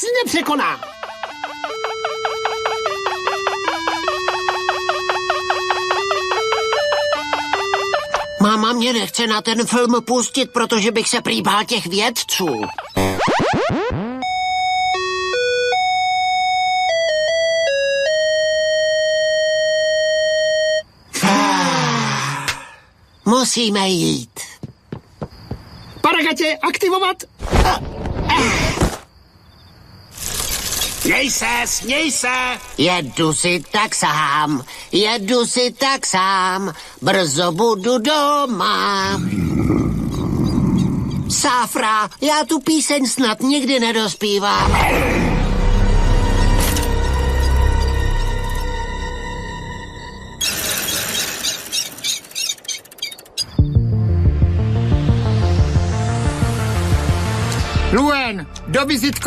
nic nepřekoná. Máma mě nechce na ten film pustit, protože bych se prý bál těch vědců. Musíme jít. Paragatě, aktivovat! Směj se! Jedu si tak sám, brzo budu doma. Sáfra, já tu píseň snad nikdy nedospívám. Luen, do vizitky.